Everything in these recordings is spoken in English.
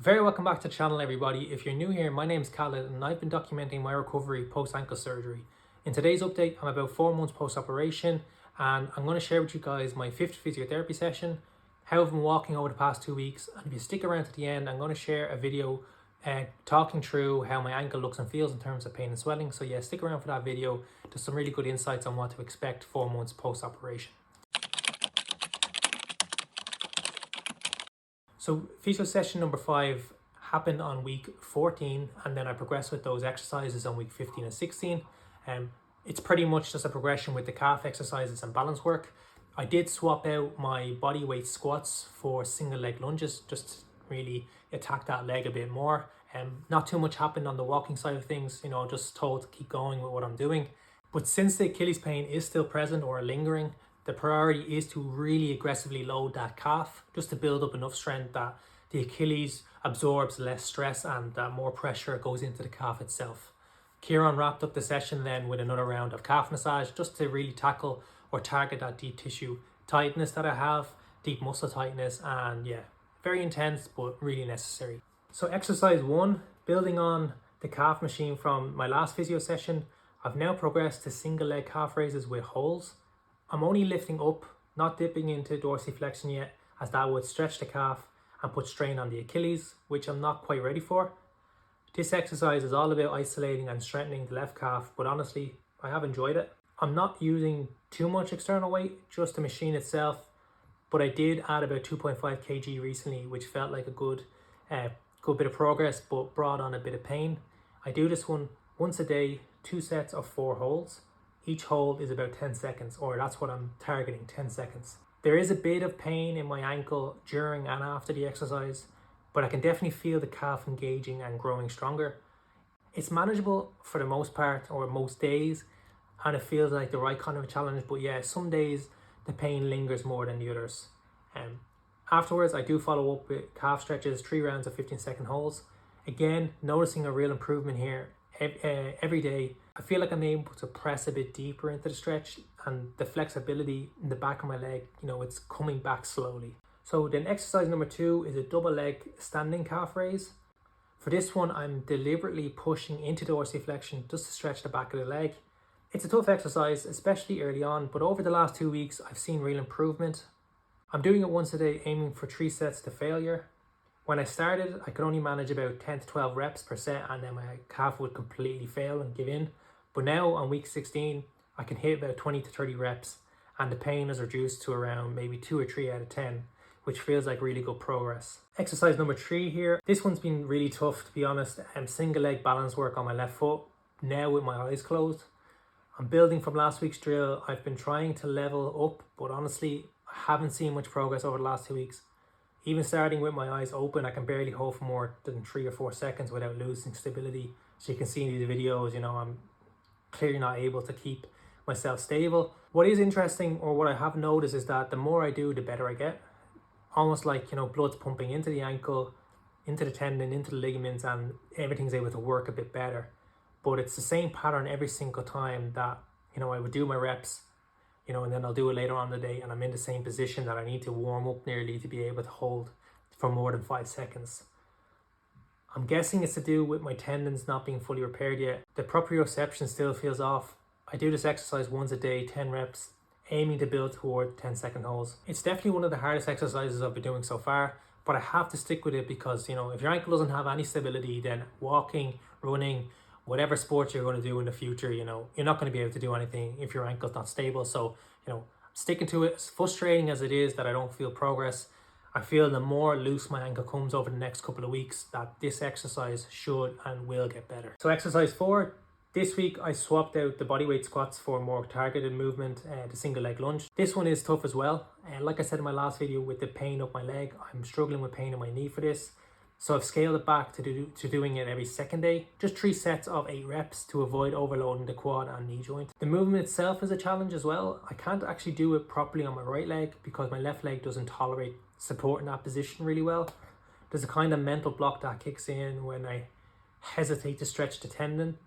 Very welcome back to the channel, everybody. If you're new here, my name is Khaled and I've been documenting my recovery post ankle surgery. In today's update, I'm about 4 months post operation and I'm going to share with you guys my 5th physiotherapy session, how I've been walking over the past 2 weeks, and if you stick around to the end, I'm going to share a video talking through how my ankle looks and feels in terms of pain and swelling. So yeah, stick around for that video. There's some really good insights on what to expect 4 months post operation. So physio session number 5 happened on week 14, and then I progressed with those exercises on week 15 and 16. It's pretty much just a progression with the calf exercises and balance work. I did swap out my body weight squats for single leg lunges, just to really attack that leg a bit more. Not too much happened on the walking side of things, just told to keep going with what I'm doing. But since the Achilles pain is still present or lingering, the priority is to really aggressively load that calf just to build up enough strength that the Achilles absorbs less stress and that more pressure goes into the calf itself. Kieran wrapped up the session then with another round of calf massage just to really tackle or target that deep tissue tightness that I have, deep muscle tightness, and yeah, very intense but really necessary. So exercise 1, building on the calf machine from my last physio session, I've now progressed to single leg calf raises with holds. I'm only lifting up, not dipping into dorsiflexion yet, as that would stretch the calf and put strain on the Achilles, which I'm not quite ready for. This exercise is all about isolating and strengthening the left calf, but honestly, I have enjoyed it. I'm not using too much external weight, just the machine itself, but I did add about 2.5 kg recently, which felt like a good bit of progress, but brought on a bit of pain. I do this one once a day, 2 sets of 4 holds. Each hold is about 10 seconds, or that's what I'm targeting, 10 seconds. There is a bit of pain in my ankle during and after the exercise, but I can definitely feel the calf engaging and growing stronger. It's manageable for the most part, or most days, and it feels like the right kind of a challenge, but yeah, some days the pain lingers more than the others. Afterwards, I do follow up with calf stretches, 3 rounds of 15-second holds. Again, noticing a real improvement here every day. I feel like I'm able to press a bit deeper into the stretch, and the flexibility in the back of my leg, it's coming back slowly. So then exercise number 2 is a double leg standing calf raise. For this one, I'm deliberately pushing into dorsiflexion just to stretch the back of the leg. It's a tough exercise, especially early on, but over the last 2 weeks, I've seen real improvement. I'm doing it once a day, aiming for 3 sets to failure. When I started, I could only manage about 10 to 12 reps per set, and then my calf would completely fail and give in. But now on week 16, I can hit about 20 to 30 reps, and the pain is reduced to around maybe 2 or 3 out of 10, which feels like really good progress. Exercise number 3 here. This one's been really tough, to be honest. Single leg balance work on my left foot, now with my eyes closed. I'm building from last week's drill. I've been trying to level up, but honestly, I haven't seen much progress over the last 2 weeks. Even starting with my eyes open, I can barely hold for more than 3 or 4 seconds without losing stability. So you can see in these videos, I'm clearly not able to keep myself stable. What is interesting, or what I have noticed, is that the more I do, the better I get. Almost like, blood's pumping into the ankle, into the tendon, into the ligaments, and everything's able to work a bit better. But it's the same pattern every single time that, I would do my reps, and then I'll do it later on in the day, and I'm in the same position that I need to warm up nearly to be able to hold for more than 5 seconds. I'm guessing it's to do with my tendons not being fully repaired yet. The proprioception still feels off. I do this exercise once a day, 10 reps, aiming to build toward 10-second holds. It's definitely one of the hardest exercises I've been doing so far, but I have to stick with it because, if your ankle doesn't have any stability, then walking, running, whatever sport you're going to do in the future, you're not going to be able to do anything if your ankle's not stable. So, sticking to it, as frustrating as it is that I don't feel progress, I feel the more loose my ankle comes over the next couple of weeks, that this exercise should and will get better. So exercise 4, this week I swapped out the bodyweight squats for more targeted movement, the single leg lunge. This one is tough as well. And like I said in my last video, with the pain up my leg, I'm struggling with pain in my knee for this. So I've scaled it back to doing it every second day. Just 3 sets of 8 reps to avoid overloading the quad and knee joint. The movement itself is a challenge as well. I can't actually do it properly on my right leg because my left leg doesn't tolerate supporting that position really well. There's a kind of mental block that kicks in when I hesitate to stretch the tendon.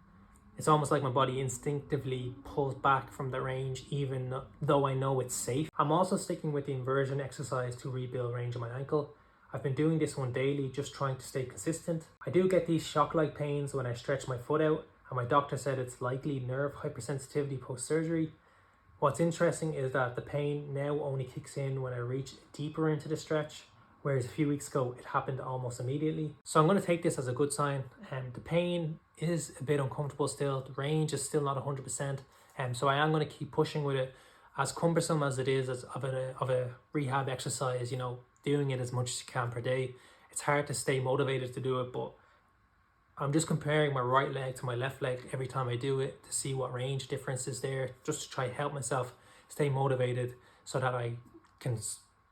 It's almost like my body instinctively pulls back from the range even though I know it's safe. I'm also sticking with the inversion exercise to rebuild range of my ankle. I've been doing this one daily, just trying to stay consistent. I do get these shock-like pains when I stretch my foot out, and my doctor said it's likely nerve hypersensitivity post-surgery. What's interesting is that the pain now only kicks in when I reach deeper into the stretch, whereas a few weeks ago it happened almost immediately. So I'm going to take this as a good sign. The pain is a bit uncomfortable still, the range is still not 100%, so I am going to keep pushing with it. As cumbersome as it is of a rehab exercise, you know, doing it as much as you can per day, it's hard to stay motivated to do it, but I'm just comparing my right leg to my left leg every time I do it to see what range difference is there, just to try to help myself stay motivated so that I can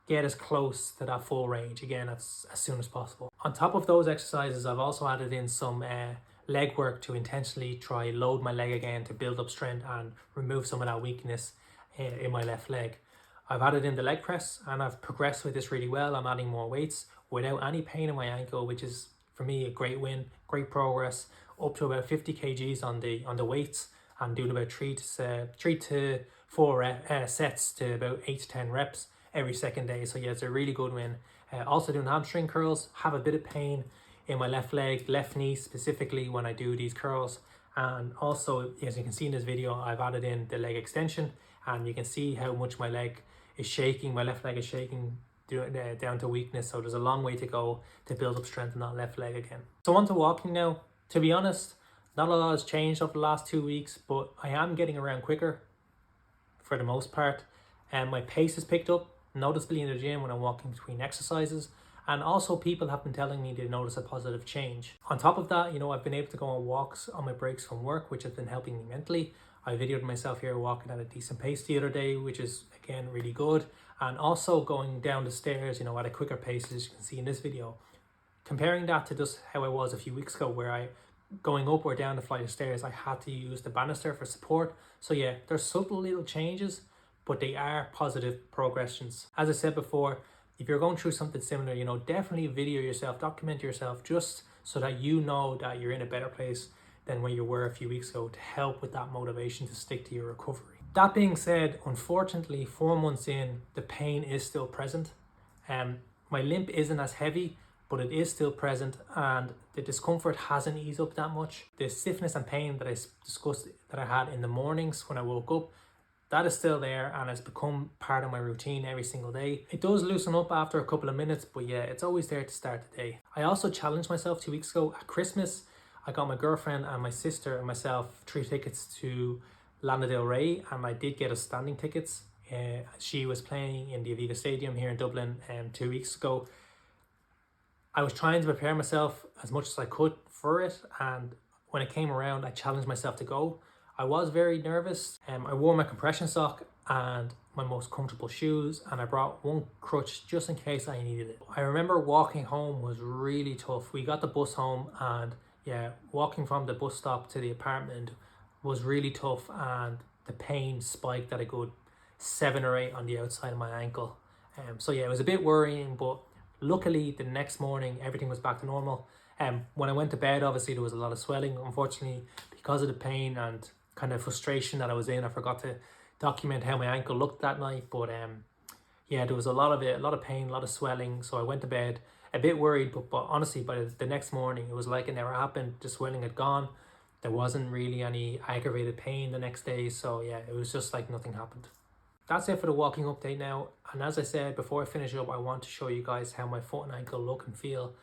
get as close to that full range again as soon as possible. On top of those exercises, I've also added in some leg work to intentionally try load my leg again to build up strength and remove some of that weakness in my left leg. I've added in the leg press and I've progressed with this really well. I'm adding more weights without any pain in my ankle, which is for me a great win, great progress, up to about 50 kgs on the weights, and doing about 3 to 4 sets to about 8 to 10 reps every second day. So yeah, it's a really good win. Also doing hamstring curls, have a bit of pain in my left leg, left knee specifically when I do these curls. And also, as you can see in this video, I've added in the leg extension, and you can see how much my leg is shaking. My left leg is shaking down to weakness, so there's a long way to go to build up strength in that left leg again. So on to walking now. To be honest, not a lot has changed over the last 2 weeks, but I am getting around quicker for the most part, and my pace has picked up noticeably in the gym when I'm walking between exercises, and also people have been telling me they notice a positive change. On top of that, you know, I've been able to go on walks on my breaks from work, which has been helping me mentally. I videoed myself here walking at a decent pace the other day, which is again really good, and also going down the stairs, you know, at a quicker pace, as you can see in this video. Comparing that to just how I was a few weeks ago, where going up or down the flight of stairs, I had to use the banister for support. So yeah, there's subtle little changes, but they are positive progressions. As I said before, if you're going through something similar, you know, definitely video yourself, document yourself, just so that you know that you're in a better place than where you were a few weeks ago, to help with that motivation to stick to your recovery. That being said, unfortunately, 4 months in, the pain is still present. My limp isn't as heavy, but it is still present, and the discomfort hasn't eased up that much. The stiffness and pain that I discussed that I had in the mornings when I woke up, that is still there and has become part of my routine every single day. It does loosen up after a couple of minutes, but yeah, it's always there to start the day. I also challenged myself 2 weeks ago at Christmas. I got my girlfriend and my sister and myself 3 tickets to Lana Del Rey, and I did get us standing tickets. She was playing in the Aviva Stadium here in Dublin 2 weeks ago. I was trying to prepare myself as much as I could for it, and when it came around, I challenged myself to go. I was very nervous. I wore my compression sock and my most comfortable shoes, and I brought one crutch just in case I needed it. I remember walking home was really tough. We got the bus home, and yeah, walking from the bus stop to the apartment was really tough, and the pain spiked at a good 7 or 8 on the outside of my ankle. So yeah, it was a bit worrying, but luckily the next morning everything was back to normal. When I went to bed, obviously there was a lot of swelling. Unfortunately, because of the pain and kind of frustration that I was in, I forgot to document how my ankle looked that night. But yeah, there was a lot of pain, a lot of swelling. So I went to bed a bit worried, but honestly, by the next morning, it was like it never happened. The swelling had gone. There wasn't really any aggravated pain the next day. So yeah, it was just like nothing happened. That's it for the walking update now. And as I said, before I finish up, I want to show you guys how my foot and ankle look and feel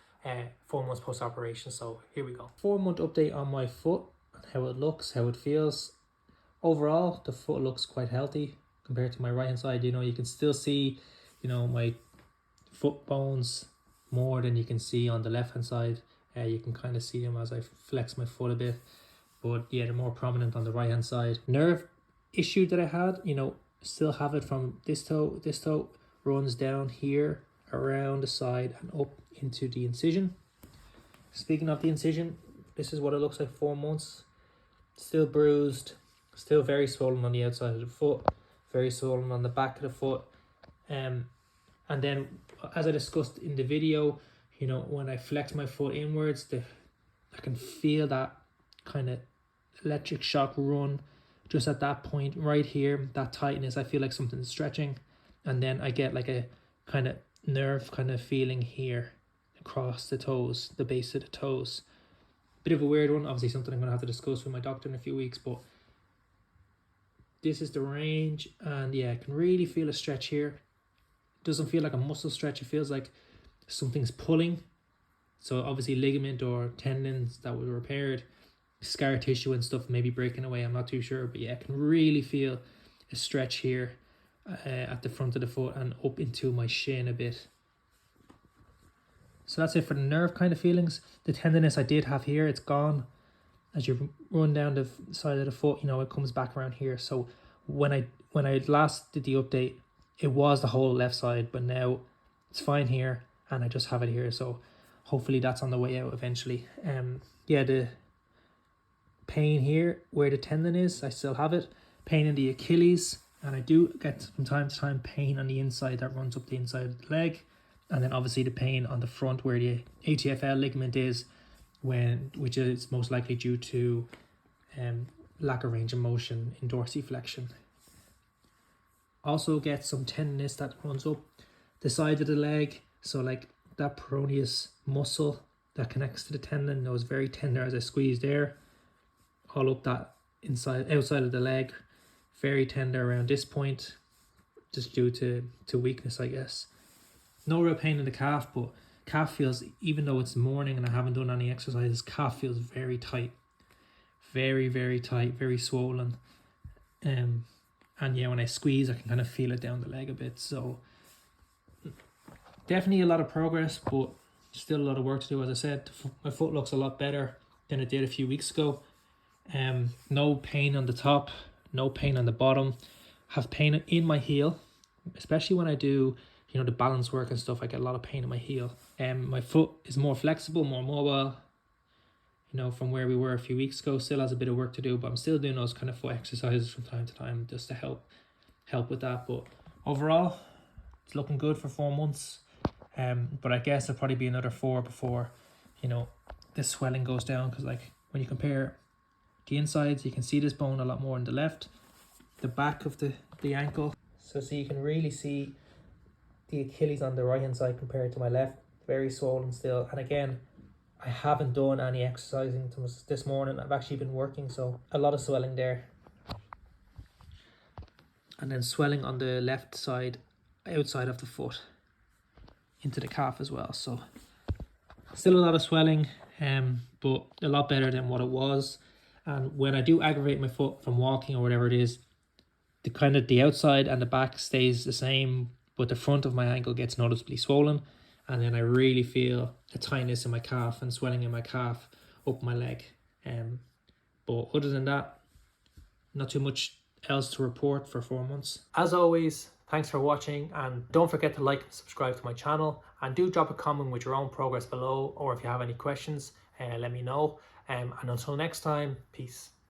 4 months post-operation. So here we go. 4-month update on my foot, how it looks, how it feels. Overall, the foot looks quite healthy compared to my right hand side. You know, you can still see, you know, my foot bones more than you can see on the left hand side. You can kind of see them as I flex my foot a bit, but yeah, they're more prominent on the right hand side. Nerve issue that I had, you know, still have it from this toe runs down here around the side and up into the incision. Speaking of the incision, this is what it looks like 4 months. Still bruised, still very swollen on the outside of the foot, very swollen on the back of the foot. And then, as I discussed in the video, you know, when I flex my foot inwards, I can feel that kind of electric shock run just at that point right here, that tightness. I feel like something's stretching, and then I get like a kind of nerve kind of feeling here across the toes, the base of the toes. Bit of a weird one, obviously something I'm going to have to discuss with my doctor in a few weeks, but this is the range, and yeah, I can really feel a stretch here. It doesn't feel like a muscle stretch, it feels like something's pulling. So obviously ligament or tendons that were repaired, scar tissue and stuff maybe breaking away, I'm not too sure, but yeah, I can really feel a stretch here at the front of the foot and up into my shin a bit. So that's it for the nerve kind of feelings. The tenderness I did have here, it's gone. As you run down the side of the foot, you know, it comes back around here. So when I last did the update, it was the whole left side, but now it's fine here and I just have it here. So hopefully that's on the way out eventually. Yeah, the pain here where the tendon is, I still have it. Pain in the Achilles, and I do get from time to time pain on the inside that runs up the inside of the leg. And then obviously the pain on the front where the ATFL ligament is, which is most likely due to lack of range of motion in dorsiflexion. Also get some tenderness that runs up the side of the leg. So like that peroneus muscle that connects to the tendon, that was very tender as I squeezed there. All up that outside of the leg. Very tender around this point, just due to weakness, I guess. No real pain in the calf, but calf feels, even though it's morning and I haven't done any exercises, calf feels very tight. Very, very tight, very swollen. And yeah, when I squeeze, I can kind of feel it down the leg a bit. So definitely a lot of progress, but still a lot of work to do. As I said, my foot looks a lot better than it did a few weeks ago. No pain on the top, no pain on the bottom. Have pain in my heel, especially when I do, you know, the balance work and stuff. I get a lot of pain in my heel. My foot is more flexible, more mobile, you know, from where we were a few weeks ago. Still has a bit of work to do, but I'm still doing those kind of foot exercises from time to time just to help with that. But overall, it's looking good for 4 months. But I guess it'll probably be another 4 before, you know, this swelling goes down, because like when you compare the insides, you can see this bone a lot more on the left, the back of the ankle. So you can really see the Achilles on the right hand side compared to my left, very swollen still. And again, I haven't done any exercising this morning. I've actually been working, so a lot of swelling there. And then swelling on the left side, outside of the foot, into the calf as well. So still a lot of swelling, but a lot better than what it was. And when I do aggravate my foot from walking or whatever it is, the outside and the back stays the same, but the front of my ankle gets noticeably swollen. And then I really feel a tightness in my calf and swelling in my calf up my leg. But other than that, not too much else to report for 4 months. As always, thanks for watching, and don't forget to like and subscribe to my channel, and do drop a comment with your own progress below, or if you have any questions, let me know. And until next time, peace.